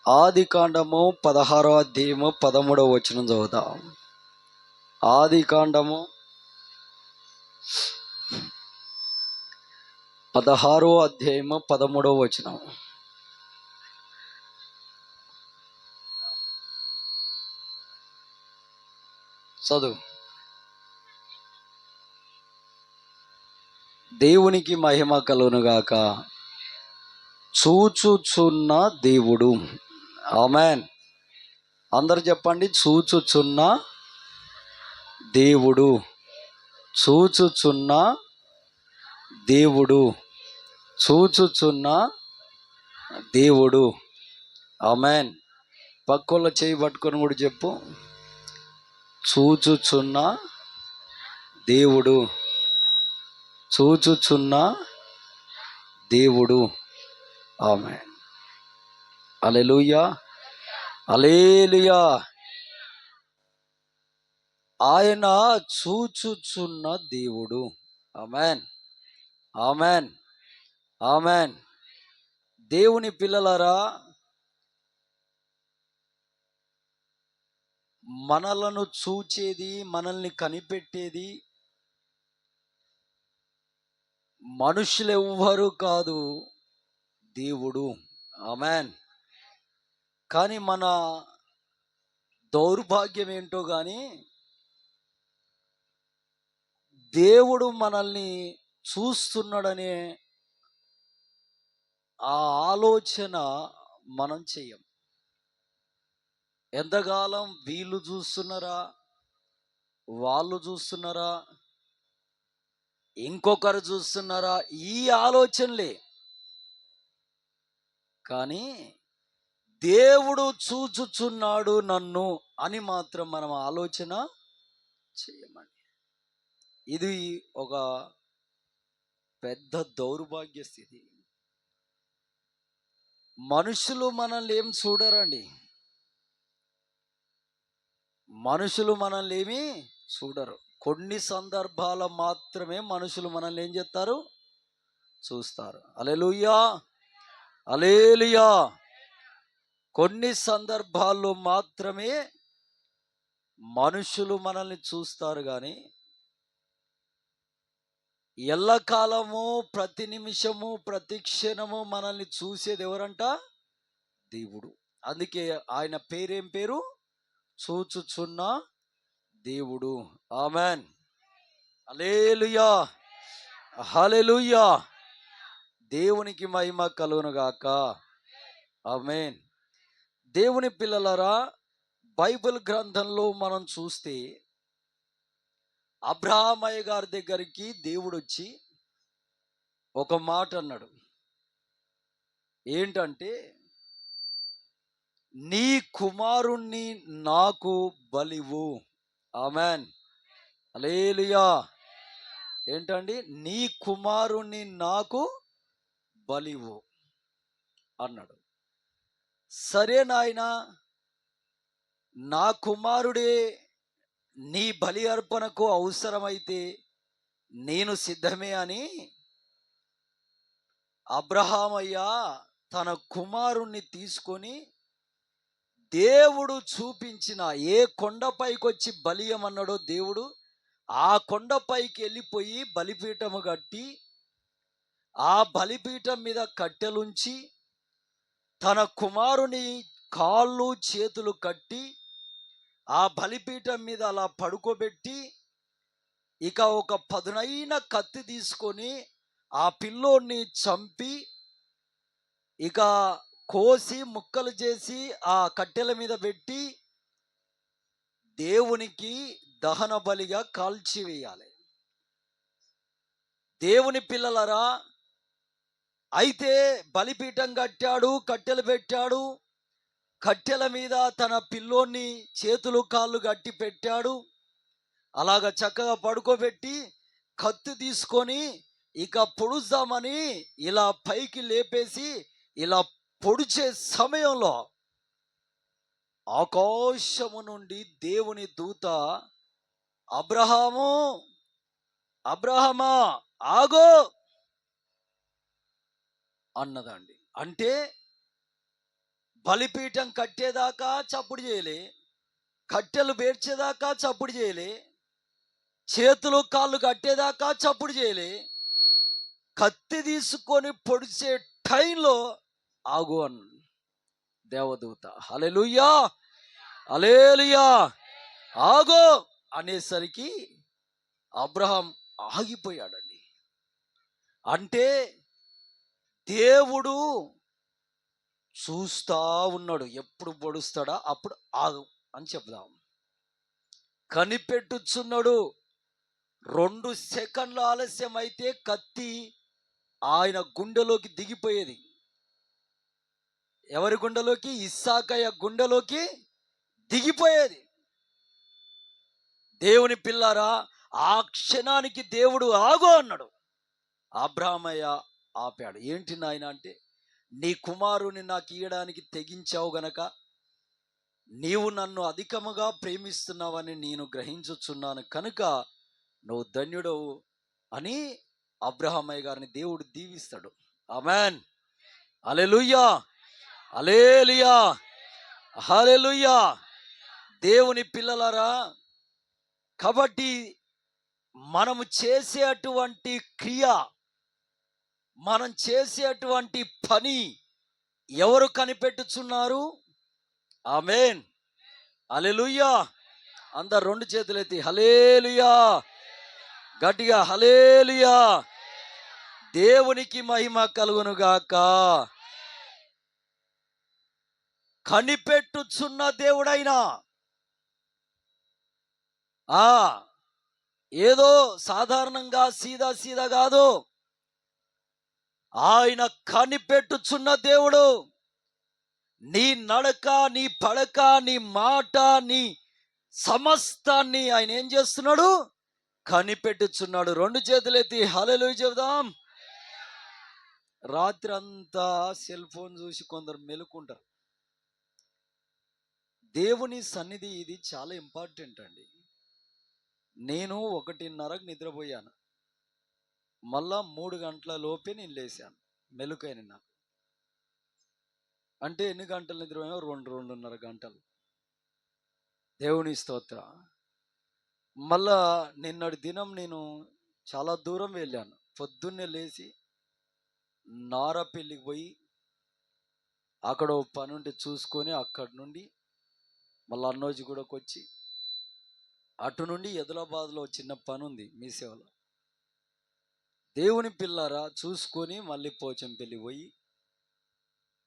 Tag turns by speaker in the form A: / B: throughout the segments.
A: ఆదికాండము 16వ అధ్యాయము 13వ వచనం చదువుతాం. ఆదికాండము 16వ అధ్యాయము 13వ వచనం. చదువు. దేవునికి మహిమ కలుగునుగాక. చూచుచున్న దేవుడు. ఆమెన్. అందరు చెప్పండి, చూచుచున్న దేవుడు, చూచుచున్న దేవుడు, చూచుచున్న దేవుడు. ఆమెన్. పక్కల చేయి పట్టుకొని కూడా చెప్పు, చూచుచున్న దేవుడు, చూచుచున్న దేవుడు. ఆమెన్. హల్లెలూయా, హల్లెలూయా. ఆయన చూచుచున్న దేవుడు. Amen, amen, amen. దేవుని పిల్లలారా, మనలను చూచేది, మనల్ని కనిపెట్టేది మనుషులెవ్వరూ కాదు, దేవుడు. ఆమెన్. కానీ మన దౌర్భాగ్యం ఏంటో కానీ దేవుడు మనల్ని చూస్తున్నాడనే ఆ ఆలోచన మనం చెయ్యం. ఎంతకాలం వీళ్ళు చూస్తున్నారా, వాళ్ళు చూస్తున్నారా, ఇంకొకరు చూస్తున్నారా, ఈ ఆలోచనలే. కానీ దేవుడు చూచుచున్నాడు నన్ను అని మాత్రం మనం ఆలోచన చేయమండి. ఇది ఒక పెద్ద దౌర్భాగ్య స్థితి. మనుషులు మనల్ని ఏం చూడరండి, మనుషులు మనల్ని ఏమి చూడరు. కొన్ని సందర్భాల మాత్రమే మనుషులు మనల్ని ఏం చేస్తారు, చూస్తారు. హల్లెలూయా, హల్లెలూయా. కొన్ని సందర్భాల్లో మాత్రమే మనుషులు మనల్ని చూస్తారు, కానీ ఎల్లకాలము, ప్రతి నిమిషము, ప్రతి క్షణము మనల్ని చూసేది ఎవరంట, దేవుడు. అందుకే ఆయన పేరేం పేరు, చూచుచున్న దేవుడు. ఆమెన్. హల్లెలూయా, హల్లెలూయా. దేవునికి మహిమ కలుగునుగాక. ఆమెన్. దేవుని పిల్లలారా, బైబిల్ గ్రంథంలో మనం చూస్తే అబ్రహామయ్య గారి దగ్గరికి దేవుడు వచ్చి ఒక మాట అన్నాడు. ఏంటంటే, నీ కుమారుణ్ణి నాకు బలివు. ఆమెన్, హల్లెలూయా. ఏంటండి, నీ కుమారుణ్ణి నాకు బలివు అన్నాడు. సరే నాయనా, నా కుమారుడే నీ బలి అర్పణకు అవసరమైతే నేను సిద్ధమే అని అబ్రహామయ్య తన కుమారుణ్ణి తీసుకొని దేవుడు చూపించిన ఏ కొండపైకి వచ్చి బలియమన్నాడో దేవుడు ఆ కొండపైకి వెళ్ళిపోయి బలిపీఠము కట్టి ఆ బలిపీఠం మీద కట్టెలుంచి తన కుమారుని కాళ్ళు చేతులు కట్టి ఆ బలిపీఠం మీద అలా పడుకోబెట్టి ఇక ఒక పదునైన కత్తి తీసుకొని ఆ పిల్లోడిని చంపి ఇక కోసి ముక్కలు చేసి ఆ కట్టెల మీద పెట్టి దేవునికి దహన బలిగా కాల్చివేయాలి. దేవుని పిల్లలరా, అయితే బలిపీఠం కట్టాడు, కట్టెలు పెట్టాడు, కట్టెల మీద తన పిల్లోని చేతులు కాళ్ళు గట్టి పెట్టాడు. అలాగ చక్కగా పడుకోబెట్టి కత్తి తీసుకొని ఇక పొడుద్దామని ఇలా పైకి లేపేసి ఇలా పొడిచే సమయంలో ఆకాశము నుండి దేవుని దూత, అబ్రహాము, అబ్రహమా ఆగో అన్నదండి. అంటే బలిపీఠం కట్టేదాకా చప్పుడు చేయలే, కట్టెలు పేర్చేదాకా చప్పుడు చేయలే, చేతులు కాళ్ళు కట్టేదాకా చప్పుడు చేయలే. కత్తి తీసుకొని పొడిచే టైంలో ఆగు అన్న దేవదూత. హల్లెలూయా, హల్లెలూయా. ఆగు అనేసరికి అబ్రహాం ఆగిపోయాడండి. అంటే దేవుడు చూస్తా ఉన్నాడు, ఎప్పుడు పొడుస్తాడా అప్పుడు ఆగు అని చెప్దాం. కనిపెట్టుచున్నాడు. 2 సెకండ్ల ఆలస్యం అయితే కత్తి ఆయన గుండెలోకి దిగిపోయేది. ఎవరి గుండెలోకి? ఇస్సాకయ్య గుండెలోకి దిగిపోయేది. దేవుని పిల్లారా, ఆ క్షణానికి దేవుడు ఆగు అన్నాడు. అబ్రామయ్య ఆపాడు. ఏంటి నాయన అంటే, నీ కుమారుని నాకు ఇయ్యడానికి తెగించావు గనక నీవు నన్ను అధికముగా ప్రేమిస్తున్నావని నేను గ్రహించుచున్నాను కనుక నువ్వు ధన్యుడవు అని అబ్రహామయ్య గారిని దేవుడు దీవిస్తాడు. ఆమేన్, హల్లెలూయా, హల్లెలూయా, హల్లెలూయా. దేవుని పిల్లలారా, కాబట్టి మనము చేసేటువంటి క్రియ, మనం చేసేటువంటి పని ఎవరు కనిపెట్టుచున్నారు? ఆమేన్, హల్లెలూయా. అందరు 2 చేతులెత్తి హల్లెలూయా, గట్టిగా హల్లెలూయా. దేవునికి మహిమ కలుగును గాక. కనిపెట్టుచున్న దేవుడైనా ఏదో సాధారణంగా సీదా కాదు. ఆయన కనిపెట్టుచున్న దేవుడు. నీ నడక, నీ పడక, నీ మాట, నీ సమస్తాన్ని ఆయన ఏం చేస్తున్నాడు? కనిపెట్టుచున్నాడు. 2 చేతులెత్తి హల్లెలూయా చెబుదాం. రాత్రి అంతా సెల్ ఫోన్ చూసి కొందరు మెలుకుంటారు. దేవుని సన్నిధి ఇది చాలా ఇంపార్టెంట్ అండి. నేను 1:30కు నిద్రపోయాను, మళ్ళా 3 గంటల లోపే నేను లేచాను. మెలుకైన నాకు అంటే ఎన్ని గంటలు నిద్రపోయాను? 2-2:30 గంటలు. దేవుని స్తోత్ర. మళ్ళా నిన్నటి దినం నేను చాలా దూరం వెళ్ళాను. పొద్దున్నే లేచి నారపల్లికి పోయి అక్కడ ఓ పని ఉంటే చూసుకొని అక్కడి నుండి మళ్ళీ అన్నోజిగూడకు వచ్చి అటు నుండి ఆదిలాబాద్లో చిన్న పని ఉంది మీ సేవలో. దేవుని పిల్లారా చూసుకొని మళ్ళీ పోచంపల్లి పోయి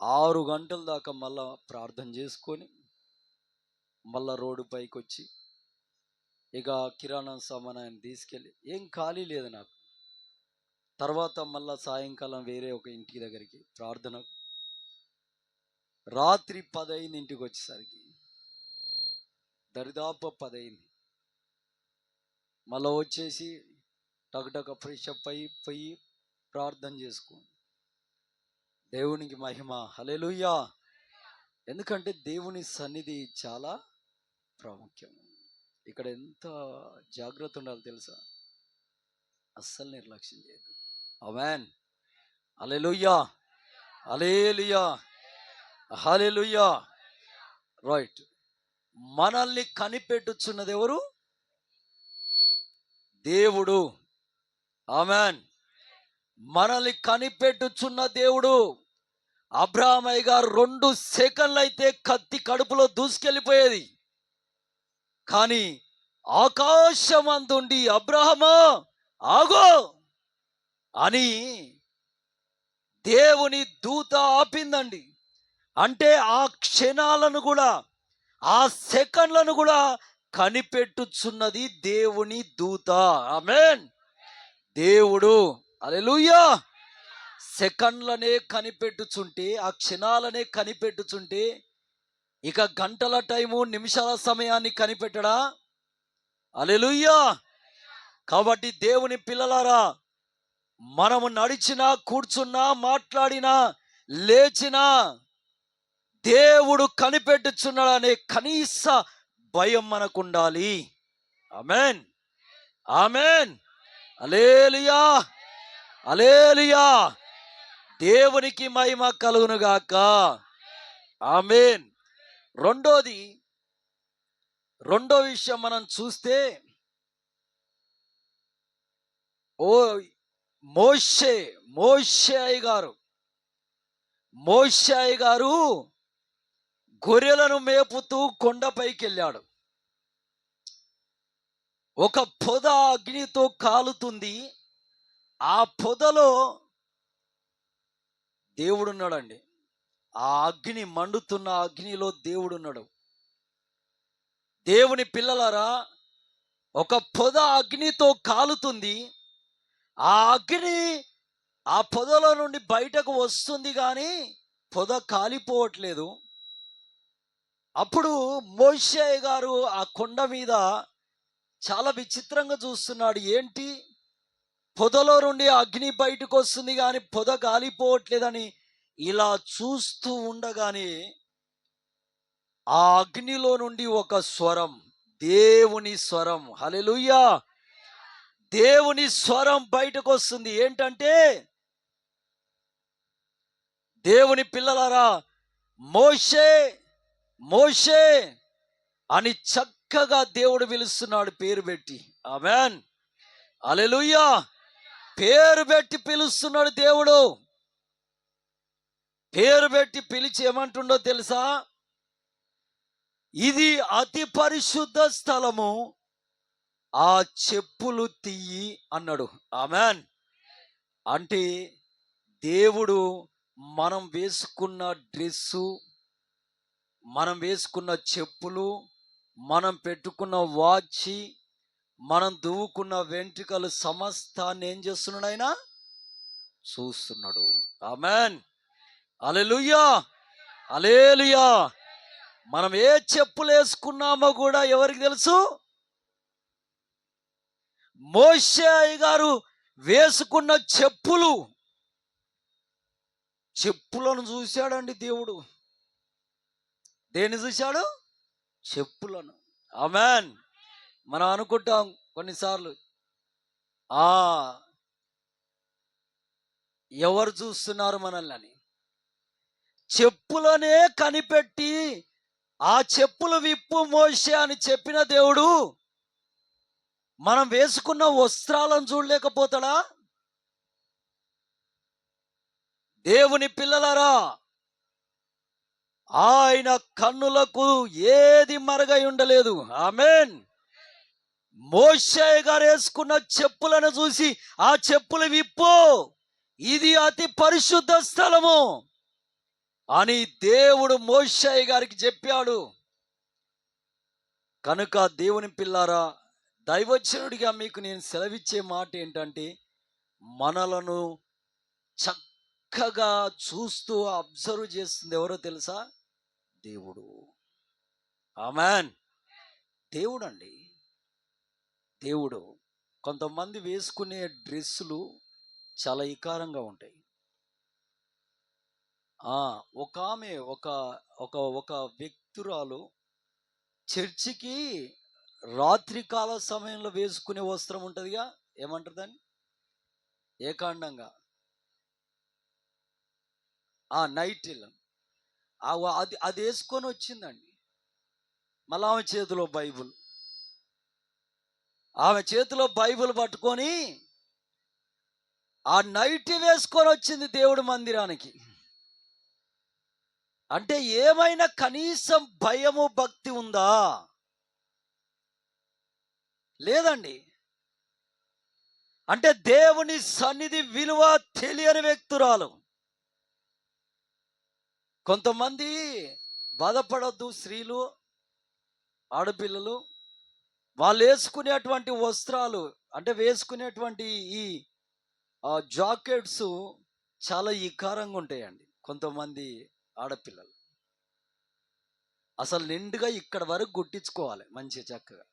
A: 6 గంటల దాకా మళ్ళా ప్రార్థన చేసుకొని మళ్ళా రోడ్డు పైకి వచ్చి ఇక కిరాణా సామాన్ ఆయన తీసుకెళ్ళి ఏం ఖాళీ లేదు నాకు. తర్వాత మళ్ళా సాయంకాలం వేరే ఒక ఇంటి దగ్గరికి ప్రార్థన. రాత్రి 10 అయింది ఇంటికి వచ్చేసరికి, దరిదాపు 10 అయింది. మళ్ళీ వచ్చేసి టకటక ఫ్రెష్ అప్ అయిపోయి ప్రార్థన చేసుకో. దేవునికి మహిమ, హల్లెలూయా. ఎందుకంటే దేవుని సన్నిధి చాలా ప్రాముఖ్యం. ఇక్కడ ఎంత జాగ్రత్త ఉండాలో తెలుసా? అస్సలు నిర్లక్ష్యం చేయదు. ఆమేన్, హల్లెలూయా, హల్లెలూయా, హల్లెలూయా. రైట్. మనల్ని కనిపెట్టుచున్నది ఎవరు? దేవుడు. ఆమేన్. మనల్ని కనిపెట్టుచున్న దేవుడు. అబ్రామయ్య గారు 2 సెకండ్లు అయితే కత్తి కడుపులో దూసుకెళ్ళిపోయేది. కానీ ఆకాశమందుండి అబ్రాహమా ఆగో అని దేవుని దూత ఆపిందండి. అంటే ఆ క్షణాలను కూడా, ఆ సెకండ్లను కూడా కనిపెట్టుచున్నది దేవుని దూత. ఆమేన్. దేవుడు, హల్లెలూయా. సెకండ్లనే కనిపెట్టుచుంటే, ఆ క్షణాలనే కనిపెట్టుచుంటే ఇక గంటల టైము, నిమిషాల సమయాన్ని కనిపెట్టడా? హల్లెలూయా. కాబట్టి దేవుని పిల్లలారా, మనము నడిచినా, కూర్చున్నా, మాట్లాడినా, లేచినా దేవుడు కనిపెట్టుచున్నాడనే కనీస భయం మనకు ఉండాలి. ఆమేన్, ఆమేన్, హల్లెలూయా, హల్లెలూయా. దేవునికి మహిమ కలుగును గాక. ఆమేన్. రెండోది, రెండో విషయం మనం చూస్తే, ఓ మోషే మోషే అయ్య గారు మోషే అయ్య గారు గొర్రెలను మేపుతూ కొండపైకి వెళ్ళాడు. ఒక పొద అగ్నితో కాలుతుంది. ఆ పొదలో దేవుడున్నాడండి. ఆ అగ్ని మండుతున్న అగ్నిలో దేవుడున్నాడు. దేవుని పిల్లలారా, ఒక పొద అగ్నితో కాలుతుంది. ఆ అగ్ని ఆ పొదలో నుండి బయటకు వస్తుంది కానీ పొద కాలిపోవట్లేదు. అప్పుడు మోషే గారు ఆ కొండ మీద చాలా విచిత్రంగా చూస్తున్నాడు. ఏంటి, పొదలో నుండి అగ్ని బయటకు వస్తుంది కానీ పొద కాలిపోవట్లేదని ఇలా చూస్తూ ఉండగానే ఆ అగ్నిలో నుండి ఒక స్వరం, దేవుని స్వరం, హల్లెలూయా, దేవుని స్వరం బయటకు వస్తుంది. ఏంటంటే, దేవుని పిల్లలారా, మోషే మోషే అని చక్కగా దేవుడు పిలుస్తున్నాడు పేరు పెట్టి. ఆమేన్, హల్లెలూయా. పేరు పెట్టి పిలుస్తున్నాడు దేవుడు. పేరు పెట్టి పిలిచి ఏమంటుండో తెలుసా? ఇది అతి పరిశుద్ధ స్థలము, ఆ చెప్పులు తీయి అన్నాడు. ఆమేన్. అంటే దేవుడు మనం వేసుకున్న డ్రెస్సు, మనం వేసుకున్న చెప్పులు, మనం పెట్టుకున్న వాచి, మనం దువ్వుకున్న వెంట్రుకలు సమస్తాన్ని ఏం చేస్తున్నాడు ఆయన? చూస్తున్నాడు. ఆమేన్, హల్లెలూయా, హల్లెలూయా. మనం ఏ చెప్పులు వేసుకున్నామో కూడా ఎవరికి తెలుసు? మోషే గారు వేసుకున్న చెప్పులను చూశాడండి దేవుడు. దేన్ని చూశాడు? చెప్పులను. ఆమేన్. మనం అనుకుంటాం కొన్నిసార్లు, ఆ ఎవరు చూస్తున్నారు మనల్ని అని. చెప్పులనే కనిపెట్టి ఆ చెప్పులు విప్పు మోషే అని చెప్పిన దేవుడు మనం వేసుకున్న వస్త్రాలను చూడలేకపోతాడా? దేవుని పిల్లలారా, ఆయన కన్నులకు ఏది మరుగై ఉండలేదు. ఆమేన్. మోషే గారు వేసుకున్న చెప్పులను చూసి, ఆ చెప్పులు విప్పు, ఇది అతి పరిశుద్ధ స్థలము అని దేవుడు మోషే గారికి చెప్పాడు. కనుక దేవుని పిల్లారా, దైవజనుడిగా మీకు నేను సెలవిచ్చే మాట ఏంటంటే, మనలను చక్కగా చూస్తూ అబ్జర్వ్ చేస్తుంది ఎవరో తెలుసా? దేవుడు. ఆమేన్. దేవుడు అండి, దేవుడు. కొంతమంది వేసుకునే డ్రెస్సులు చాలా ఇకారంగా ఉంటాయి. ఒక ఆమె, ఒక ఒక ఒక వ్యక్తురాలు చర్చికి రాత్రికాల సమయంలో వేసుకునే వస్త్రం ఉంటుందిగా, ఏమంటారు దాన్ని? ఏకాండంగా నైటీలు. అది అది వేసుకొని వచ్చిందండి. మళ్ళీ ఆమె చేతిలో బైబిల్ పట్టుకొని ఆ నైటీ వేసుకొని వచ్చింది దేవుడి మందిరానికి. అంటే ఏమైనా కనీసం భయము భక్తి ఉందా? లేదండి. అంటే దేవుని సన్నిధి విలువ తెలియని వ్యక్తురాలు. కొంతమంది బాధపడొద్దు, స్త్రీలు, ఆడపిల్లలు, వాళ్ళు వేసుకునేటువంటి వస్త్రాలు, అంటే వేసుకునేటువంటి ఈ జాకెట్స్ చాలా ఇకారంగా ఉంటాయండి. కొంతమంది ఆడపిల్లలు అసలు నిండుగా ఇక్కడ వరకు గుట్టించుకోవాలి మంచిగా చక్కగా.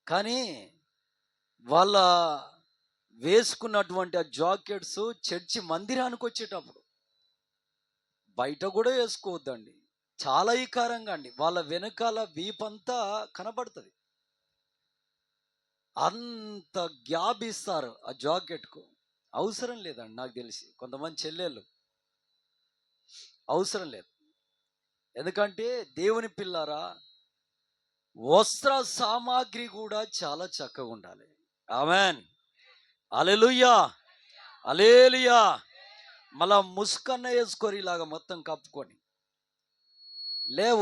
A: కానీ వాళ్ళ వేసుకున్నటువంటి ఆ జాకెట్స్ చర్చి మందిరానికి వచ్చేటప్పుడు బయట కూడా వేసుకోవద్దండి. చాలా ఇకారంగా అండి. వాళ్ళ వెనకాల వీపంతా కనబడుతుంది. అంత గ్యాప్ ఇస్తారు ఆ జాకెట్కు. అవసరం లేదండి నాకు తెలిసి. కొంతమంది చెల్లెళ్ళు అవసరం లేదు. ఎందుకంటే దేవుని పిల్లారా, వస్త్ర సామాగ్రి కూడా చాలా చక్కగా ఉండాలి. ఆమెన్. హల్లెలూయా, హల్లెలూయా. మళ్ళా ముసుకన్న వేసుకొని ఇలాగ మొత్తం కప్పుకొని,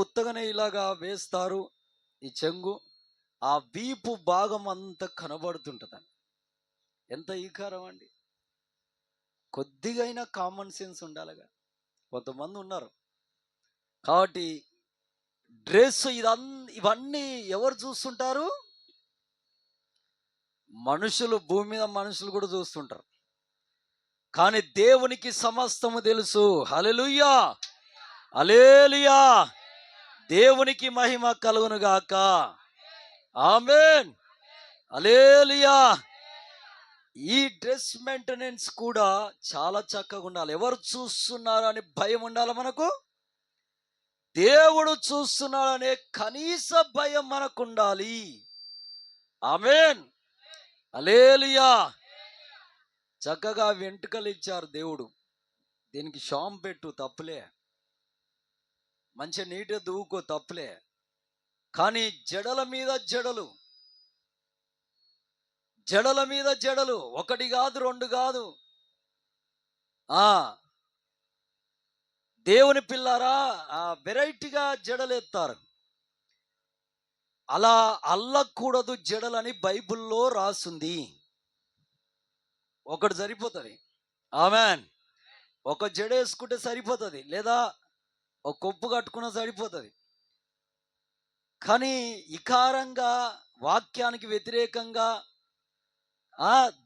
A: ఉత్తగానే ఇలాగా వేస్తారు. ఈ చెంగు ఆ వీపు భాగం అంతా కనబడుతుంటుందండి. ఎంత ఈకారం అండి. కొద్దిగైనా కామన్ సెన్స్ ఉండాలిగా. కొంతమంది ఉన్నారు. కాబట్టి డ్రెస్ ఇవన్నీ ఎవరు చూస్తుంటారు? మనుషులు, భూమి మీద మనుషులు కూడా చూస్తుంటారు. కానీ దేవునికి సమస్తము తెలుసు. హల్లెలూయా, హల్లెలూయా. దేవునికి మహిమ కలుగును గాక. ఆమేన్, హల్లెలూయా. ఈ డ్రెస్ మెయింటెనెన్స్ కూడా చాలా చక్కగా ఉండాలి. ఎవరు చూస్తున్నారు అని భయం ఉండాలి మనకు. దేవుడు చూస్తున్నాడనే కనీస భయం మనకు ఉండాలి. ఆమేన్, హల్లెలూయా. చక్కగా వెంట్రుకలు ఇచ్చారు దేవుడు. దీనికి షాంపు పెట్టు, తప్పులే. మంచిగా నీట్గా దువ్వుకో, తప్పులే. కానీ జడల మీద జడలు, జడల మీద జడలు, ఒకటి కాదు, రెండు కాదు. దేవుని పిల్లారా, వెరైటీగా జడలు ఎత్తారు. అలా అల్లకూడదు జడలని బైబిల్లో రాసుంది. ఒకటి సరిపోతుంది. ఆమెన్. ఒక జడ వేసుకుంటే సరిపోతుంది, లేదా ఒక కొప్పు కట్టుకున్నా సరిపోతుంది. కానీ ఇకారంగా, వాక్యానికి వ్యతిరేకంగా,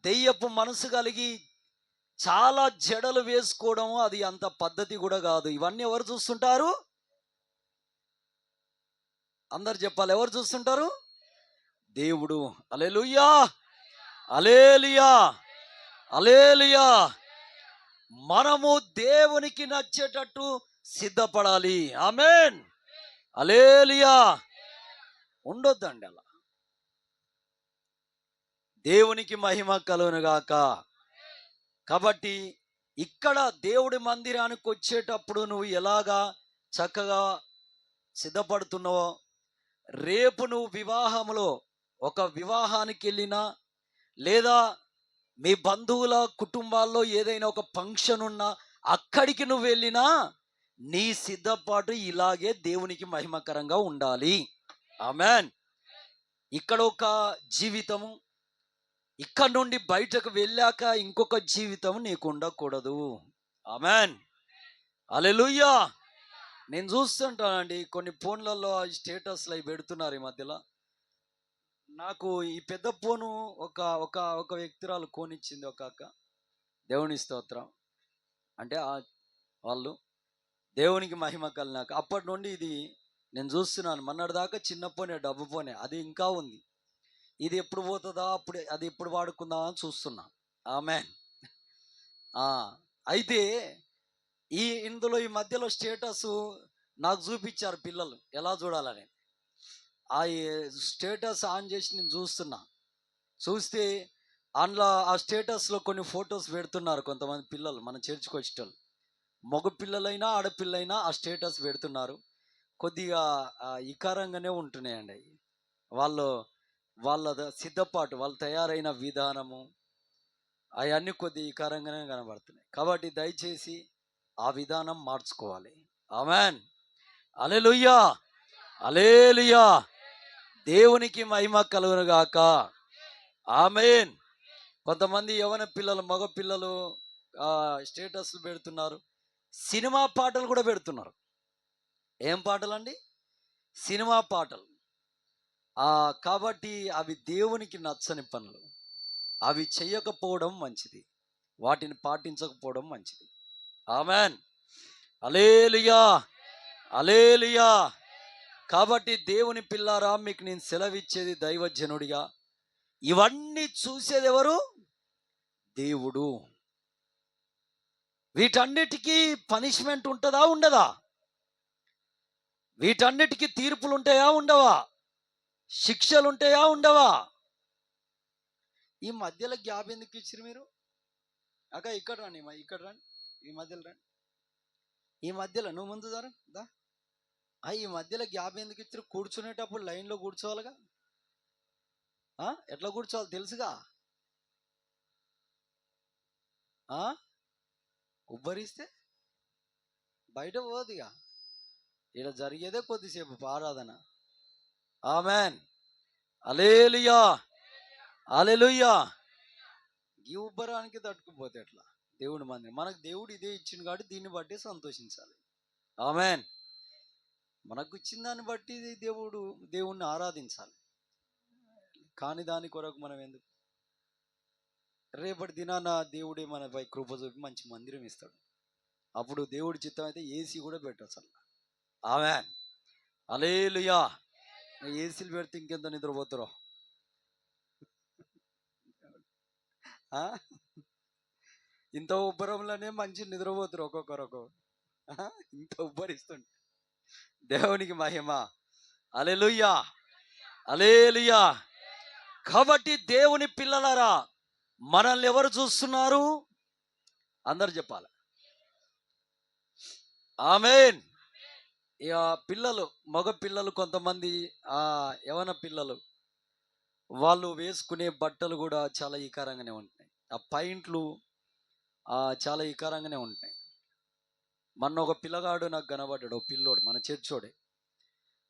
A: దెయ్యపు మనసు కలిగి చాలా జడలు వేసుకోవడం అది అంత పద్ధతి కూడా కాదు. ఇవన్నీ ఎవరు చూస్తుంటారు? అందరు చెప్పాలి, ఎవరు చూస్తుంటారు? దేవుడు. హల్లెలూయా, హల్లెలూయా, హల్లెలూయా. మనము దేవునికి నచ్చేటట్టు సిద్ధపడాలి. ఆమేన్, హల్లెలూయా. ఉండొద్దండి అలా. దేవునికి మహిమ కలుగును గాక. కాబట్టి ఇక్కడ దేవుడి మందిరానికి వచ్చేటప్పుడు నువ్వు ఎలాగా చక్కగా సిద్ధపడుతున్నావో, రేపు నువ్వు వివాహంలో ఒక వివాహానికి వెళ్ళినా, లేదా మీ బంధువుల కుటుంబాల్లో ఏదైనా ఒక ఫంక్షన్ ఉన్నా, అక్కడికి నువ్వు వెళ్ళినా నీ సిద్ధపాటు ఇలాగే దేవునికి మహిమకరంగా ఉండాలి. ఆమేన్. ఇక్కడ ఒక జీవితము, ఇక్కడ నుండి బయటకు వెళ్ళాక ఇంకొక జీవితం నీకు ఉండకూడదు. ఆమేన్, హల్లెలూయా. నేను చూస్తుంటానండి కొన్ని ఫోన్లలో స్టేటస్లు అవి పెడుతున్నారు ఈ మధ్యలో. నాకు ఈ పెద్ద ఫోను ఒక ఒక ఒక వ్యక్తిరాలు కొనిచ్చింది, ఒక అక్క. దేవుని స్తోత్రం. అంటే వాళ్ళు దేవునికి మహిమ కలిగినాక అప్పటి నుండి ఇది నేను చూస్తున్నాను. మొన్నటిదాకా చిన్న ఫోనే, డబ్బు ఫోనే, అది ఇంకా ఉంది. ఇది ఎప్పుడు పోతుందా, అప్పుడు అది ఎప్పుడు వాడుకుందాం అని చూస్తున్నా. ఆమేన్. అయితే ఇందులో ఈ మధ్యలో స్టేటస్ నాకు చూపించారు పిల్లలు ఎలా చూడాలని. ఆ స్టేటస్ ఆన్ చేసి నేను చూస్తే అందులో ఆ స్టేటస్లో కొన్ని ఫొటోస్ పెడుతున్నారు కొంతమంది పిల్లలు, మన చర్చికి వచ్చేటోళ్ళు. మగ పిల్లలైనా ఆడపిల్లైనా ఆ స్టేటస్ పెడుతున్నారు. కొద్దిగా ఇకారంగానే ఉంటున్నాయండి అవి. వాళ్ళ సిద్ధపాటు, వాళ్ళు తయారైన విధానము, అవన్నీ కొద్ది ఇకారంగానే కనబడుతున్నాయి. కాబట్టి దయచేసి ఆ విధానం మార్చుకోవాలి. ఆమేన్, హల్లెలూయా, హల్లెలూయా. దేవునికి మహిమ కలుగును గాక. ఆమేన్. కొంతమంది యవన పిల్లలు, మగ పిల్లలు స్టేటస్లు పెడుతున్నారు. సినిమా పాటలు కూడా పెడుతున్నారు. ఏం పాటలు అండి? సినిమా పాటలు. కాబట్టి అవి దేవునికి నచ్చని పనులు. అవి చెయ్యకపోవడం మంచిది, వాటిని పాటించకపోవడం మంచిది. ఆమేన్, హల్లెలూయా, హల్లెలూయా. కాబట్టి దేవుని పిల్లారా, మీకు నేను సెలవిచ్చేది దైవజనుడిగా, ఇవన్నీ చూసేది ఎవరు? దేవుడు. వీటన్నిటికీ పనిష్మెంట్ ఉంటుందా, ఉండదా? వీటన్నిటికీ తీర్పులు ఉంటాయా, ఉండవా? శిక్షలు ఉంటాయా, ఉండవా? ఈ మధ్యలో గ్యాప్ ఎందుకు ఇచ్చారు మీరు? అక్క ఇక్కడ రండి, ఇక్కడ రండి, ఈ మధ్యలో రండి. ఈ మధ్యలో నువ్వు ముందు దా ఈ మధ్యలో గ్యాప్ ఎందుకు ఇచ్చారు? కూర్చునేటప్పుడు లైన్లో కూర్చోవాలిగా. ఎట్లా కూర్చోవాలి తెలుసుగా. ఉబ్బరిస్తే బయట పోదిగా. ఇక్కడ జరిగేదే కొద్దిసేపు ఆరాధన. ఆమెన్. హల్లెలూయా, హల్లెలూయా. ఈ ఉబ్బరానికి తట్టుకుపోతే ఎట్లా? దేవుడి మందిరం మనకు దేవుడు ఇదే ఇచ్చింది కాబట్టి దీన్ని బట్టి సంతోషించాలి. ఆమెన్. మనకు ఇచ్చిన దాన్ని బట్టి దేవుణ్ణి ఆరాధించాలి. కాని దాని కొరకు మనం ఎందుకు? రేపటి దినాన దేవుడే మనపై కృప చూపి మంచి మందిరం ఇస్తాడు. అప్పుడు దేవుడి చిత్తం అయితే ఏసీ కూడా పెట్టచ్చు. ఆమెన్. హల్లెలూయా. ఏసీలు పెడితే ఇంకెంత నిద్రపోతారో. ఇంత ఉబ్బరంలోనే మంచి నిద్రపోతారు ఒక్కొక్కరు. ఇంత ఉబ్బరిస్తుండే. దేవునికి మహిమ. హల్లెలూయా, హల్లెలూయా. కాబట్టి దేవుని పిల్లలారా, మనల్ని ఎవరు చూస్తున్నారు? అందరు చెప్పాలి. ఆమేన్. ఇక పిల్లలు, మగ పిల్లలు కొంతమంది, యవన పిల్లలు, వాళ్ళు వేసుకునే బట్టలు కూడా చాలా ఈకారంగానే ఉంటాయి. ఆ పాయింట్లు చాలా ఈకారంగానే ఉంటాయి. మొన్న ఒక పిల్లగాడు నాకు కనబడ్డాడు, ఒక పిల్లోడు, మన చర్చోడే.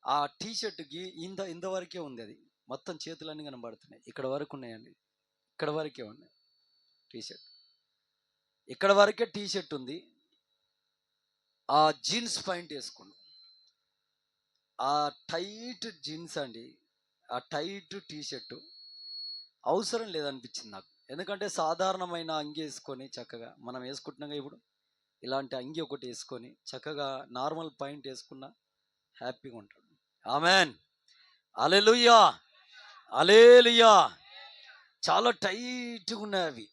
A: ఆ టీషర్ట్కి ఇంతవరకే ఉంది. అది మొత్తం చేతులన్నీ కనబడుతున్నాయి. ఇక్కడ వరకు ఉన్నాయండి, ఇక్కడ వరకే ఉన్నాయి టీషర్ట్. ఇక్కడ వరకే టీషర్ట్ ఉంది. ఆ జీన్స్ పాయింట్ వేసుకున్నాడు. ఆ టైట్ జీన్స్ అండి, ఆ టైట్ టీషర్టు అవసరం లేదనిపించింది నాకు. ఎందుకంటే సాధారణమైన అంగి వేసుకొని చక్కగా మనం వేసుకుంటున్నాగా ఇప్పుడు, ఇలాంటి అంగి ఒకటి వేసుకొని చక్కగా నార్మల్ పాయింట్ వేసుకున్నా హ్యాపీగా ఉంటాడు. ఆమెన్. హల్లెలూయా, హల్లెలూయా. చాలా టైట్గా ఉన్నాయి అవి.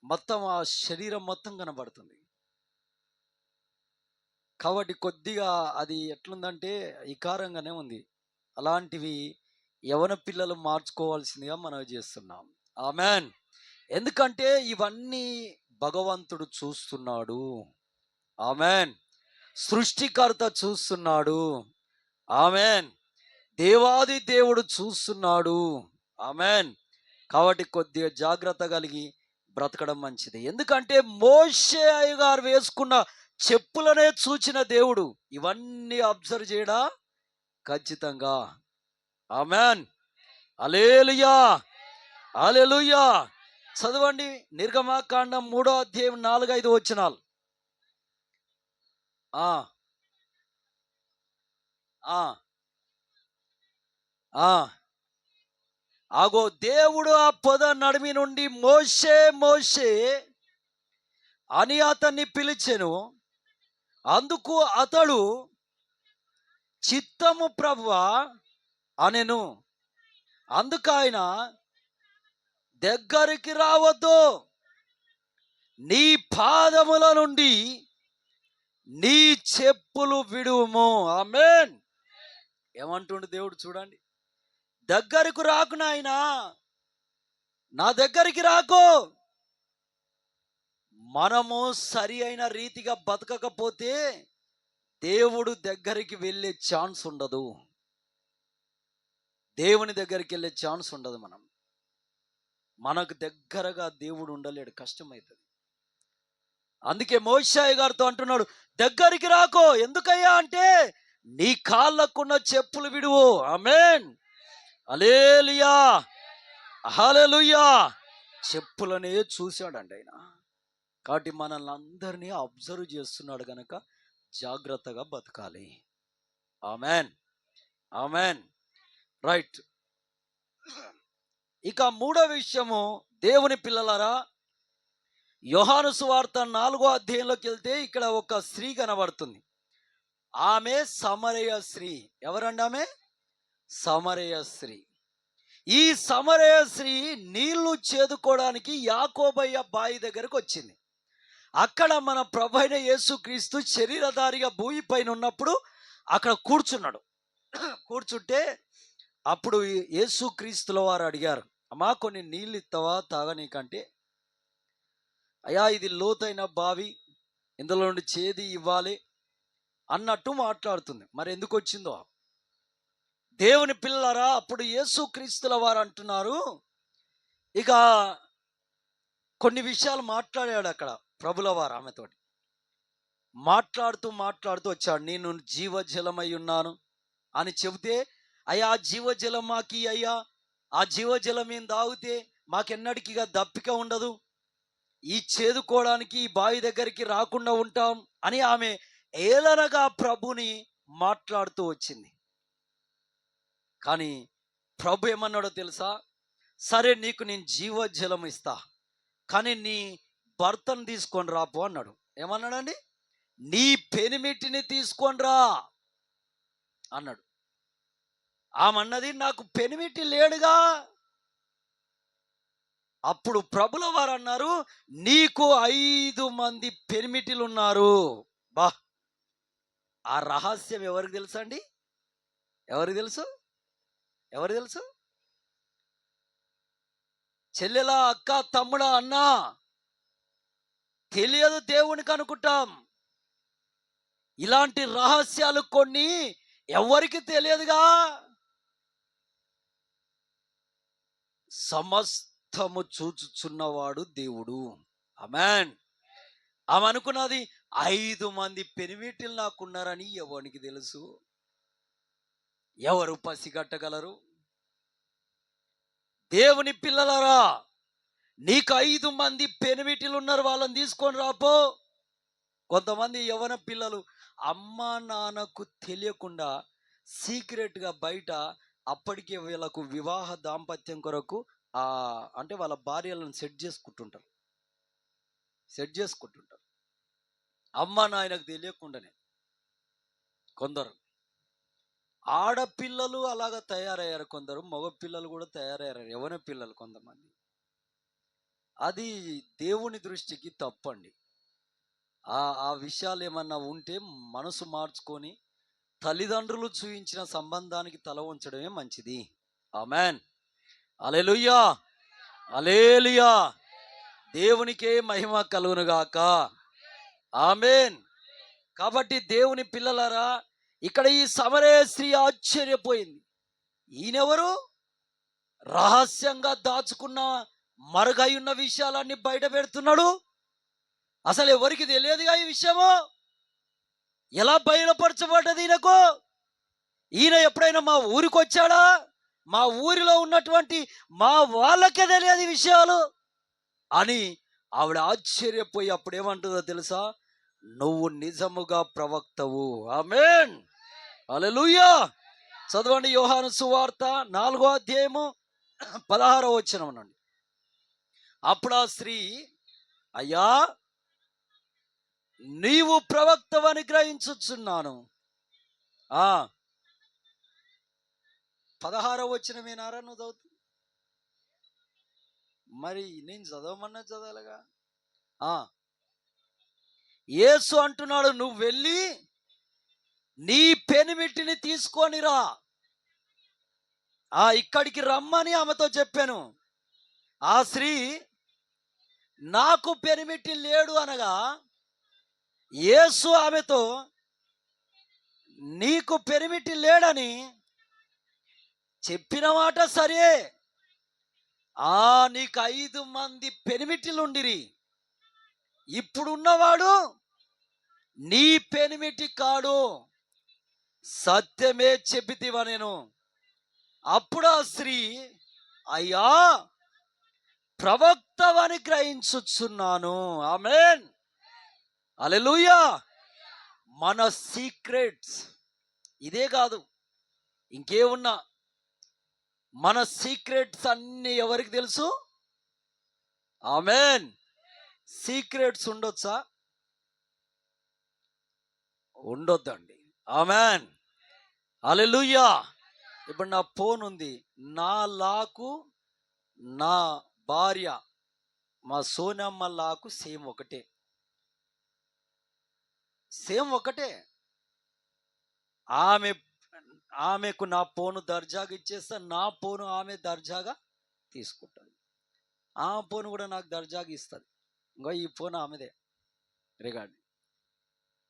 A: మొత్తం ఆ శరీరం మొత్తం కనబడుతుంది. కాబట్టి కొద్దిగా అది ఎట్లుందంటే ఇకారంగానే ఉంది. అలాంటివి యవన పిల్లలు మార్చుకోవాల్సిందిగా మనం చేస్తున్నాం. ఆమెన్. ఎందుకంటే ఇవన్నీ భగవంతుడు చూస్తున్నాడు. ఆమెన్. సృష్టికర్త చూస్తున్నాడు. ఆమెన్. దేవాది దేవుడు చూస్తున్నాడు. ఆమెన్. కాబట్టి కొద్దిగా జాగ్రత్త కలిగి బ్రతకడం మంచిది. ఎందుకంటే మోషే అయ్యగారు వేసుకున్న చెప్పులనే చూచిన దేవుడు ఇవన్నీ అబ్జర్వ్ చేయడా ఖచ్చితంగా. ఆమెన్. హల్లెలూయా, హల్లెలూయా. చదవండి నిర్గమకాండం 3వ అధ్యాయం 4-5 వచనాలు. ఆగో దేవుడు ఆ పొద నడిమి నుండి మోషే మోషే అని అతన్ని పిలిచెను. అందుకు అతడు చిత్తము ప్రభువా అనెను. అందుకు ఆయన దగ్గరికి రావద్దు, నీ పాదముల నుండి నీ చెప్పులు విడుము. ఆమేన్. ఏమంటుండు దేవుడు చూడండి, దగ్గరకు రాకు నాయనా, నా దగ్గరికి రాకు. మనము సరి అయిన రీతిగా బతకకపోతే దేవుడు దగ్గరికి వెళ్ళే ఛాన్స్ ఉండదు. దేవుని దగ్గరికి వెళ్ళే ఛాన్స్ ఉండదు. మనకు దగ్గరగా దేవుడు ఉండలేడు, కష్టమవుతుంది. అందుకే మోషే గారితో అంటున్నాడు, దగ్గరికి రాకో. ఎందుకయ్యా అంటే నీ కాళ్ళకున్న చెప్పులు విడువు. ఆమేన్. హల్లెలూయా, హల్లెలూయా. చెప్పులనే చూశాడండి ఆయన. కాబట్టి మనల్ని అందరినీ అబ్జర్వ్ చేస్తున్నాడు గనక జాగ్రత్తగా బతకాలి. Amen, amen. రైట్. ఇక 3వ విషయము, దేవుని పిల్లలారా, యోహాను సువార్త 4వ అధ్యాయంలోకి వెళ్తే ఇక్కడ ఒక స్త్రీ కనబడుతుంది. ఆమె సమరయ స్త్రీ. ఎవరండి ఆమె? సమరయ స్త్రీ. ఈ సమరయ స్త్రీ నీళ్లు చేదుకోవడానికి యాకోబయ్య బావి దగ్గరకు వచ్చింది. అక్కడ మన ప్రభువైన యేసుక్రీస్తు శరీరధారిగా భూమి పైన ఉన్నప్పుడు అక్కడ కూర్చున్నాడు. కూర్చుంటే అప్పుడు యేసుక్రీస్తుల వారు అడిగారు, అమ్మా కొన్ని నీళ్ళు ఇస్తావా తాగనీకంటే? అయ్యా ఇది లోతైన బావి, ఇందులో నుండి చేది ఇవ్వాలి, అన్నట్టు మాట్లాడుతుంది. మరి ఎందుకు వచ్చిందో? దేవుని పిల్లలారా, అప్పుడు యేసుక్రీస్తుల వారు అంటున్నారు, ఇక కొన్ని విషయాలు మాట్లాడాడు అక్కడ ప్రభుల వారు ఆమెతోటి. మాట్లాడుతూ మాట్లాడుతూ వచ్చాడు. నేను జీవజలమై ఉన్నాను అని చెబితే, అయ్యా జీవజలం మాకి అయ్యా, ఆ జీవజలం మేము తాగితే మాకెన్నటికిగా దప్పిక ఉండదు, ఈ చేదుకోవడానికి ఈ బావి దగ్గరికి రాకుండా ఉంటాం అని ఆమె ఏలనగా ప్రభుని మాట్లాడుతూ వచ్చింది. కానీ ప్రభు ఏమన్నాడో తెలుసా? సరే నీకు నేను జీవజలం ఇస్తా, కానీ నీ భర్తను తీసుకొని రాపో అన్నాడు. ఏమన్నాడండి? నీ పెనిమిటిని తీసుకొని రా అన్నాడు. ఆమె అన్నది, నాకు పెనిమిటి లేడుగా. అప్పుడు ప్రభుల వారు అన్నారు, నీకు 5 మంది పెనిమిటిలు ఉన్నారు. బా, ఆ రహస్యం ఎవరికి తెలుసు అండి? ఎవరికి తెలుసు? ఎవరికి తెలుసు? చెల్లెలా, అక్క, తమ్ముడా, అన్న తెలియదు దేవునికి అనుకుంటాం. ఇలాంటి రహస్యాలు కొన్ని ఎవరికి తెలియదుగా. సమస్తము చూచుచున్నవాడు దేవుడు. ఆమేన్. ఆమె అనుకున్నది, 5 మంది పెనిమిటిలు నాకున్నారని ఎవరికి తెలుసు? ఎవరు పసిగట్టగలరు? దేవుని పిల్లలారా, నీకు 5 మంది పెనిమిటిలు ఉన్నారు, వాళ్ళని తీసుకొని రాపో. కొంతమంది యవన పిల్లలు అమ్మా నాన్నకు తెలియకుండా సీక్రెట్గా బయట అప్పటికే వీళ్ళకు వివాహ దాంపత్యం కొరకు అంటే వాళ్ళ భార్యలను సెట్ చేసుకుంటుంటారు అమ్మా నాయనకు తెలియకుండానే. కొందరు ఆడపిల్లలు అలాగా తయారయ్యారు, కొందరు మగ పిల్లలు కూడా తయారయ్యారు, యవన పిల్లలు కొంతమంది. అది దేవుని దృష్టికి తప్పండి. ఆ విషయాలు ఏమన్నా ఉంటే మనసు మార్చుకొని తల్లిదండ్రులు చూయించిన సంబంధానికి తల ఉంచడమే మంచిది. ఆమెన్. హల్లెలూయా, హల్లెలూయా. దేవునికే మహిమ కలుగునుగాక. ఆమెన్. కాబట్టి దేవుని పిల్లలారా, ఇక్కడ ఈ సమరయ స్త్రీ ఆశ్చర్యపోయింది. ఈయనెవరు? రహస్యంగా దాచుకున్న మరుగై ఉన్న విషయాలన్నీ బయట పెడుతున్నాడు. అసలు ఎవరికి తెలియదుగా ఈ విషయము. ఎలా బయలుపరచబడ్డది ఈయనకు? ఈయన ఎప్పుడైనా మా ఊరికి వచ్చాడా? మా ఊరిలో ఉన్నటువంటి మా వాళ్ళకే తెలియదు ఈ విషయాలు అని ఆవిడ ఆశ్చర్యపోయి అప్పుడు ఏమంటుందో తెలుసా? నువ్వు నిజముగా ప్రవక్తవు. ఆమేన్. హల్లెలూయా. చదవండి యోహాను సువార్త 4వ అధ్యాయము 16వ వచనం నుండి. అప్పుడు ఆ స్త్రీ, అయ్యా నీవు ప్రవక్తవని గ్రహించుచున్నాను. 16వ వచనమేనారా నువ్వు చదువుతు? మరి నేను చదవమన్నా చదవాలిగా. యేసు అంటున్నాడు, నువ్వు వెళ్ళి నీ పెనిమిటిని తీసుకొని రా. ఇక్కడికి రమ్మని ఆమెతో చెప్పాను. ఆ స్త్రీ నాకు పెనిమిటి లేడు అనగా యేసు ఆమెతో నీకు పెనిమిటి లేడని చెప్పిన మాట సరే. నీకు 5 మంది పెనిమిటిలుండిరి, ఇప్పుడున్నవాడు నీ పెనిమిటి కాడు, సత్యమే చెప్పితివా నేను. అప్పుడు ఆ స్త్రీ, అయ్యా ప్రవక్తవని గ్రహించుచున్నాను. ఆమేన్. హల్లెలూయా. మన సీక్రెట్స్ ఇదే కాదు, ఇంకేమున్నా మన సీక్రెట్స్ అన్ని ఎవరికి తెలుసు? ఆమేన్. సీక్రెట్స్ ఉండొచ్చా? ఉండొద్దండి. ఆమేన్. హల్లెలూయా. ఇప్పుడు నా ఫోన్ ఉంది, నా లాకు నా భార్య మా సోనమ్మ లాకు సేమ్ ఒకటే. ఆమెకు నా ఫోను దర్జాగా ఇచ్చేస్తా, నా ఫోను ఆమె దర్జాగా తీసుకుంటాడు. ఆ ఫోన్ కూడా నాకు దర్జాగా ఇస్తుంది. ఇంకో ఈ ఫోన్ ఆమెదే రికార్డు.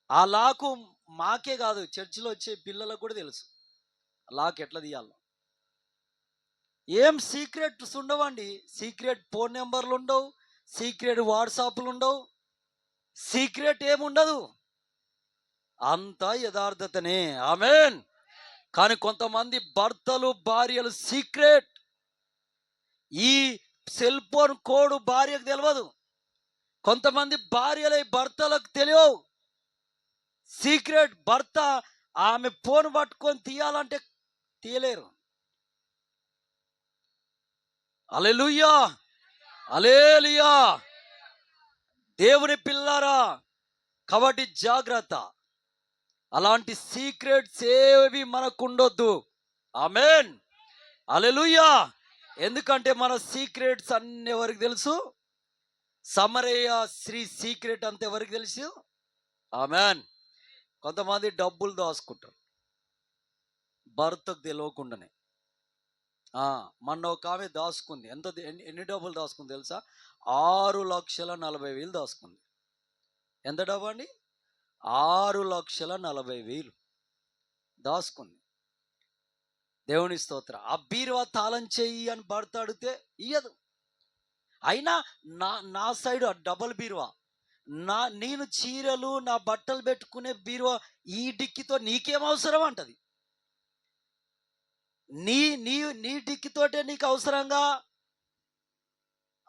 A: ఆ లాకు మాకే కాదు, చర్చిలో వచ్చే పిల్లలకు కూడా తెలుసు లాక్ ఎట్లా తీయాలో. ఏం సీక్రెట్స్ ఉండవండి. సీక్రెట్ ఫోన్ నెంబర్లు ఉండవు, సీక్రెట్ వాట్సాప్లు ఉండవు, సీక్రెట్ ఏముండదు. అంతా యథార్థతనే. ఆమేన్. కానీ కొంతమంది భర్తలు భార్యలు సీక్రెట్. ఈ సెల్ ఫోన్ కోడ్ భార్యకు తెలియదు, కొంతమంది భార్యలై భర్తలకు తెలియవు. సీక్రెట్. భర్త ఆమె ఫోన్ పట్టుకొని తీయాలంటే తీయలేరు. హల్లెలూయా, హల్లెలూయా. దేవుని పిల్లారా, కాబట్టి జాగ్రత్త. అలాంటి సీక్రెట్స్ ఏవి మనకు ఉండొద్దు. ఆమేన్, హల్లెలూయా. ఎందుకంటే మన సీక్రెట్స్ అన్ని ఎవరికి తెలుసు? సమరయ్య స్త్రీ సీక్రెట్ అంత ఎవరికి తెలుసు? ఆమేన్. కొంతమంది డబ్బులు దాచుకుంటారు భర్తకు తెలియకుండానే. మొన్న ఒక ఆమె దాచుకుంది. ఎన్ని డబ్బులు దాచుకుంది తెలుసా? 6,40,000 దాచుకుంది. ఎంత డబ్బు అండి? 6,40,000 దాచుకుంది. దేవుని స్తోత్రం. ఆ బీరువా తాళం చెయ్యి అని భర్త అడిగితే ఇయ్యదు. అయినా నా సైడ్ డబల్ బీరువా, నేను చీరలు నా బట్టలు పెట్టుకునే బీరువా ఈ డిక్కితో నీకేం అవసరం అంటది. నీ డిక్కితోటే నీకు అవసరంగా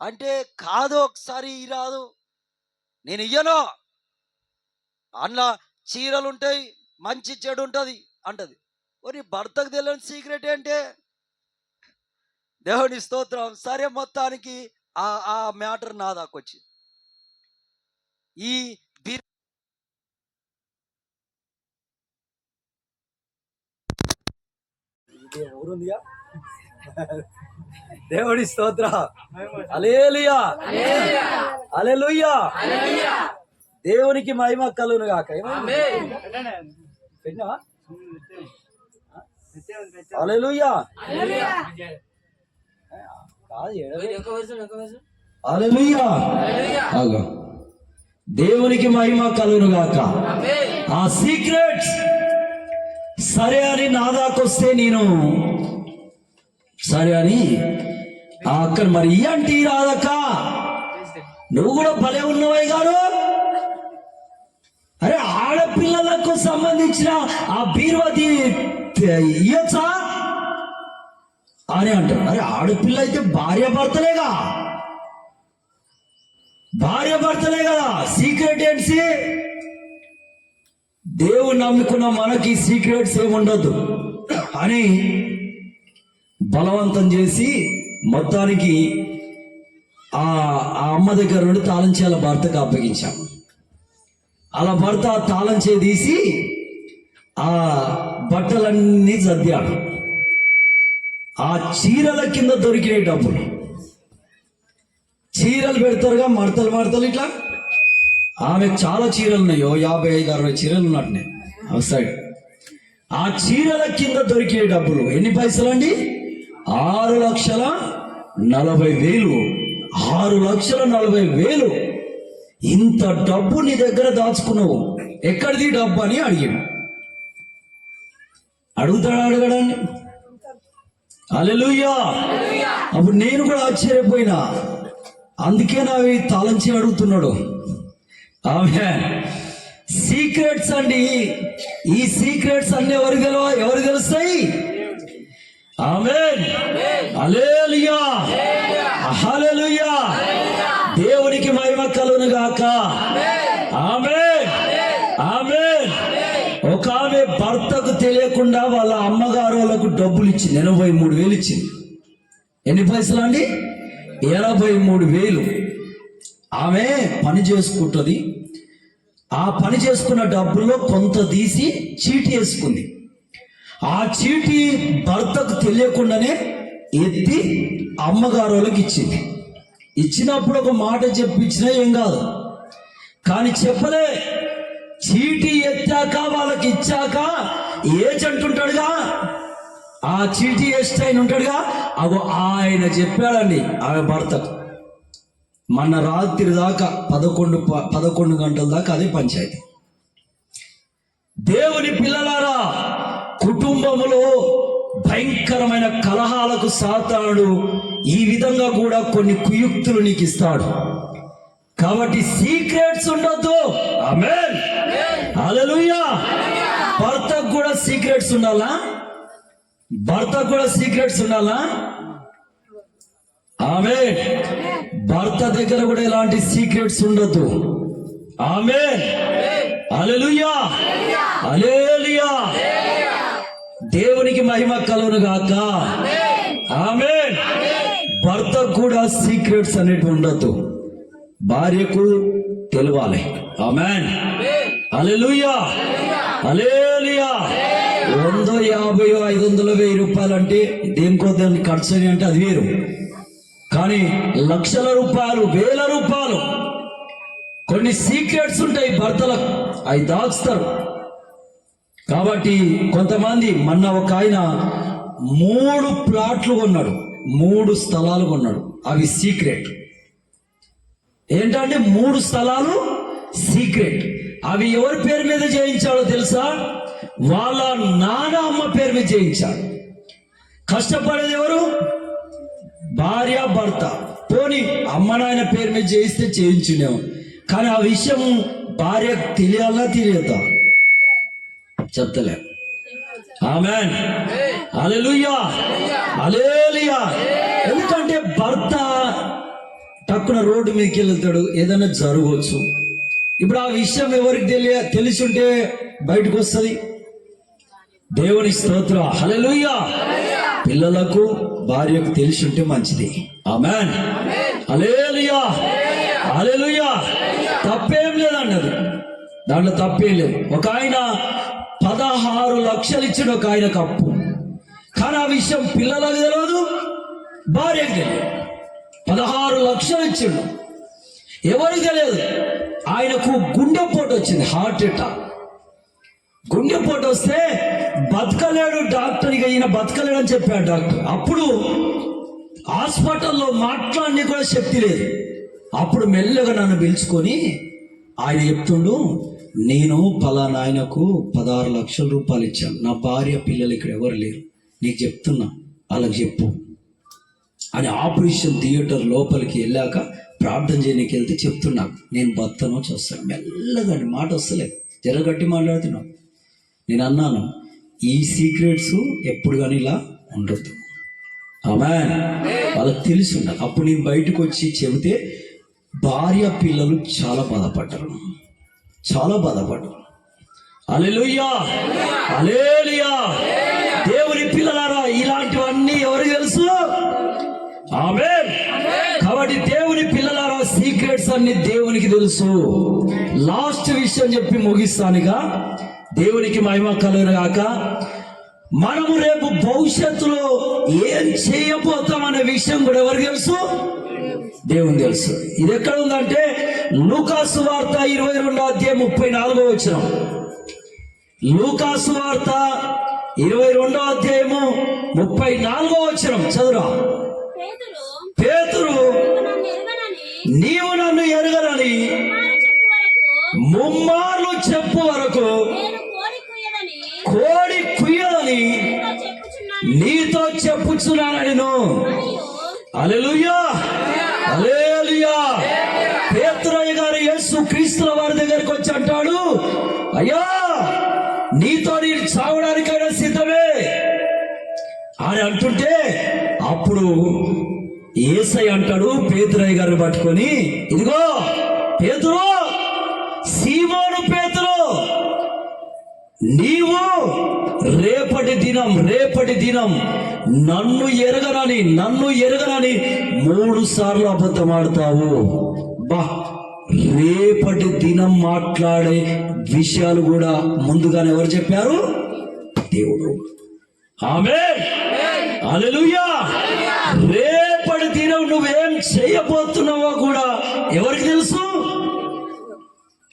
A: అంటే కాదు, ఒకసారి రాదు, నేను ఇయ్యను. అందులో చీరలు ఉంటాయి, మంచి చెడు ఉంటుంది అంటది. మరి భర్తకు తెలియని సీక్రెట్ ఏంటే? దేవుని స్తోత్రం. సరే, మొత్తానికి ఆ మ్యాటర్ నా దాకొచ్చి ఈ ఊరుందిగా. దేవుడి స్తోత్రం. హల్లెలూయా, హల్లెలూయా. దేవునికి మహిమ కలుగును గాక. హల్లెలూయా, హల్లెలూయా. దేవునికి మహిమ కలుగును గాక. ఆ సీక్రెట్స్ సరే అని నా దాకొస్తే నేను సరే అని అక్కడ మరి అంటే రాదక్క, నువ్వు కూడా భలే ఉన్నవై గారు. అరే, ఆడపిల్లలకు సంబంధించిన ఆ బీరువాది ఇయ్యొచ్చా అని అంటారు. అరే, ఆడపిల్ల అయితే భార్య భర్తలేగా, కదా. సీక్రెట్ ఏంటి? దేవుని నమ్ముకున్న మనకి సీక్రెట్స్ ఏముండొద్దు అని బలవంతం చేసి మొత్తానికి ఆ అమ్మ దగ్గర నుండి తాళం చేయాల భర్తకు అప్పగించాం. అలా భర్త తాళం చేయి తీసి ఆ బట్టలన్నీ సర్దాడు. ఆ చీరల కింద దొరికిన డబ్బులు, చీరలు పెడతారుగా మడతలు ఇట్లా. ఆమె చాలా చీరలు ఉన్నాయి, 55-60 చీరలు ఉన్నట్టునే అవుట్ సైడ్. ఆ చీరల కింద దొరికే డబ్బులు ఎన్ని పైసలు అండి? 6,40,000. 6,40,000. ఇంత డబ్బు నీ దగ్గర దాచుకున్నావు, ఎక్కడిది డబ్బు అని అడిగాడు. అడగడండి. హల్లెలూయా. అప్పుడు నేను కూడా ఆశ్చర్యపోయినా. అందుకే నావి తాళం చేయి అడుగుతున్నాడు. ఆమేన్. సీక్రెట్స్ అండి. ఈ సీక్రెట్స్ అన్ని ఎవరు తెలుస్తాయి? ఆమేన్, హల్లెలూయా, హల్లెలూయా. దేవునికి మహిమ కలుగును గాక. ఆమేన్, ఆమేన్. ఒక ఆమె భర్తకు తెలియకుండా వాళ్ళ అమ్మగారు వాళ్ళకు డబ్బులు ఇచ్చింది. 83,000 ఇచ్చింది. ఎన్ని పైసలు అండి? 83,000. ఆమె పని చేసుకుంటుంది. ఆ పని చేసుకున్న డబ్బుల్లో కొంత తీసి చీటీ వేసుకుంది. ఆ చీటీ భర్తకు తెలియకుండానే ఎత్తి అమ్మగారు వాళ్ళకి ఇచ్చింది. ఇచ్చినప్పుడు ఒక మాట చెప్పించినా ఏం కాదు, కానీ చెప్పలే. చీటీ ఎత్తాక వాళ్ళకి ఇచ్చాక ఏజెంట్ ఉంటాడుగా, ఆ చీటీ వేస్ట్ ఆయన ఉంటాడుగా, అగో ఆయన చెప్పాడండి ఆమె భర్తకు. మొన్న రాత్రి దాకా 11 గంటల దాకా అదే పంచాయతీ.
B: దేవుని పిల్లలారా, కుటుంబములో భయంకరమైన కలహాలకు సాతానుడు ఈ విధంగా కూడా కొన్ని కుయుక్తులు నీకు ఇస్తాడు. కాబట్టి సీక్రెట్స్ ఉండొద్దు. ఆమేన్, హల్లెలూయా. భర్తకు కూడా సీక్రెట్స్ ఉండాలా? భర్తకు కూడా సీక్రెట్స్ ఉండాలా? ఆమేన్. భర్త దగ్గర కూడా ఎలాంటి సీక్రెట్స్ ఉండొద్దు. ఆమేన్, హల్లెలూయా, హల్లెలూయా. దేవునికి మహిమ కలుగును గాక. ఆమేన్. భర్తకు కూడా సీక్రెట్స్ అనేవి ఉండొద్దు. భార్యకు తెలవాలి. ఆమేన్, హల్లెలూయా, హల్లెలూయా. 100, 50, 500, 1000 రూపాయలు అంటే దేనికో దాన్ని ఖర్చు అని అంటే అది వేరు. కానీ లక్షల రూపాయలు, 1000 రూపాయలు కొన్ని సీక్రెట్స్ ఉంటాయి భర్తలకు, అవి దాచుతారు. కాబట్టి కొంతమంది, మొన్న ఒక ఆయన 3 ప్లాట్లు కొన్నాడు, 3 స్థలాలు కొన్నాడు. అవి సీక్రెట్. ఏంటంటే 3 స్థలాలు సీక్రెట్. అవి ఎవరి పేరు మీద చేయించాడో తెలుసా? వాళ్ళ నాన్న అమ్మ పేరు మీద చేయించాడు. కష్టపడేది ఎవరు? భార్య, భర్త. పోనీ అమ్మ నాయన పేరు మీద చేయిస్తే చేయించుండేమో. కానీ ఆ విషయం భార్యకు తెలియాలా తెలియదా? చెప్తలే. ఆమేన్, హల్లెలూయా, హల్లెలూయా. ఎందుకంటే భర్త టక్కున రోడ్డు మీదకి వెళ్తాడు, ఏదైనా జరగవచ్చు. ఇప్పుడు ఆ విషయం ఎవరికి తెలిసి ఉంటే బయటకు వస్తుంది. దేవుని స్తోత్రం, హల్లెలూయా. పిల్లలకు, భార్యకు తెలిసి ఉంటే మంచిది. ఆమేన్, హల్లెలూయా, హల్లెలూయా. తప్పేం లేదన్నది, దాంట్లో తప్పేం లేదు. ఒక ఆయన 16 లక్షలు ఇచ్చాడు ఒక ఆయనకు అప్పు. కానీ ఆ విషయం పిల్లలకు తెలియదు, భార్యకు తెలియదు. 16 లక్షలు ఇచ్చాడు, ఎవరికి తెలియదు. ఆయనకు గుండెపోటు వచ్చింది, హార్ట్ అటాక్. గుండెపోటు వస్తే బతకలేడు. డాక్టర్ ఇక ఈయన బతకలేడు అని చెప్పాడు డాక్టర్. అప్పుడు హాస్పిటల్లో మాట్లాడని కూడా శక్తి లేదు. అప్పుడు మెల్లగా నన్ను పిలుచుకొని ఆయన చెప్తుండు, నేను పలానా ఆయనకు 16 లక్షల రూపాయలు ఇచ్చాను, నా భార్య పిల్లలు ఇక్కడ ఎవరు లేరు, నీకు చెప్తున్నా, వాళ్ళకి చెప్పు అని. ఆపరేషన్ థియేటర్ లోపలికి వెళ్ళాక ప్రార్థన చేయడానికి వెళ్తే చెప్తున్నా, నేను బతను చూస్తాను. మెల్లగా మాట వస్తలేదు, జరగట్టి మాట్లాడుతున్నావు. నేను అన్నాను, ఈ సీక్రెట్స్ ఎప్పుడు కానీ ఇలా ఉండొద్దు. ఆమేన్, వాళ్ళకి తెలిసి ఉండాలి. అప్పుడు నేను బయటకు వచ్చి చెబితే భార్య పిల్లలు చాలా బాధపడ్డారు, చాలా బాధపడ్డారు. హల్లెలూయా, హల్లెలూయా. దేవుని పిల్లలారా, ఇలాంటివన్నీ ఎవరికి తెలుసు? ఆమేన్. కాబట్టి దేవుని పిల్లలారా, సీక్రెట్స్ అన్ని దేవునికి తెలుసు. లాస్ట్ విషయం చెప్పి ముగిస్తానుగా. దేవునికి మహిమ కలుగును గాక. మనము రేపు భవిష్యత్తులో ఏం చేయబోతామనే విషయం కూడా ఎవరికి తెలుసు? దేవునికి తెలుసు. ఇది ఎక్కడ ఉందంటే లూకాసు వార్త 22వ అధ్యాయం 34వ వచనం. లూకాసు వార్త 22వ అధ్యాయము 34వ వచనం చదువురా. పేతురు, నీవు నన్ను ఎరగనని ముమ్మార్లు చెప్పు వరకు కోడి కుయ్యదని నీతో చెప్పుచున్నానని. హల్లెలూయా, హల్లెలూయా. పేతురయ్య గారు యేసు క్రీస్తుల వారి దగ్గరికి వచ్చి అంటాడు, అయ్యా నీతో నేను చావడానికైనా సిద్ధమే అని అంటుంటే, అప్పుడు యేసయ్య అంటాడు పేతురయ్య గారిని పట్టుకొని, ఇదిగో పేతురు, సీమోను పేతురు, నీవు రేపటి దినం నన్ను ఎరగనని 3 సార్లు అబద్ధం ఆడతావు. బా, రేపటి దినం మాట్లాడే విషయాలు కూడా ముందుగానే ఎవరు చెప్పారు? దేవుడు. ఆమేన్, హల్లెలూయా. రేపటి దినం నువ్వేం చేయబోతున్నావో కూడా ఎవరికి తెలుసు?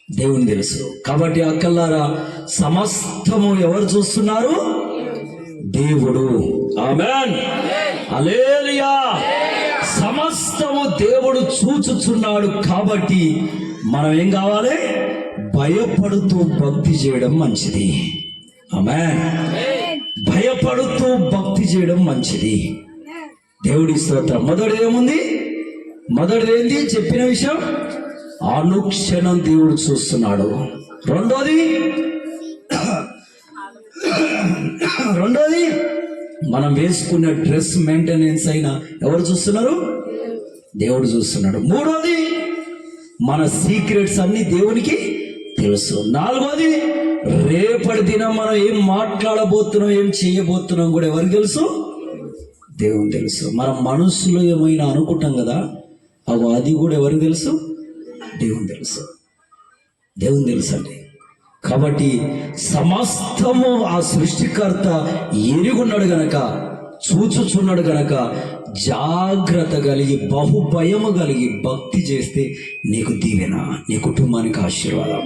B: దేవుని తెలుసు. కాబట్టి అక్కలారా, సమస్తము ఎవరు చూస్తున్నారు? దేవుడు. ఆమేన్, హల్లెలూయా. సమస్తము దేవుడు చూచుచున్నాడు. కాబట్టి మనం ఏం కావాలి? భయపడుతూ భక్తి చేయడం మంచిది. ఆమేన్. భయపడుతూ భక్తి చేయడం మంచిది. దేవుడి స్తోత్రం. మొదటి ఏముంది? మొదటిది ఏంది చెప్పిన విషయం? అనుక్షణం దేవుడు చూస్తున్నాడు. రెండోది మనం వేసుకున్న డ్రెస్ మెయింటెనెన్స్ అయినా ఎవరు చూస్తున్నారు? దేవుడు చూస్తున్నాడు. మూడోది మన సీక్రెట్స్ అన్ని దేవునికి తెలుసు. నాలుగోది రేపటి దినం మనం ఏం మాట్లాడబోతున్నాం, ఏం చేయబోతున్నాం కూడా ఎవరికి తెలుసు? దేవుని తెలుసు. మన మనసులో ఏమైనా అనుకుంటాం కదా, అది కూడా ఎవరికి తెలుసు? దేవుని తెలుసు. దేవుని తెలుసు అండి. కాబట్టి సమస్తము ఆ సృష్టికర్త ఎరుగున్నాడు గనక, చూచుచున్నాడు గనక జాగ్రత్త కలిగి బహుభయము కలిగి భక్తి చేస్తే నీకు దీవెన, నీ కుటుంబానికి ఆశీర్వాదం.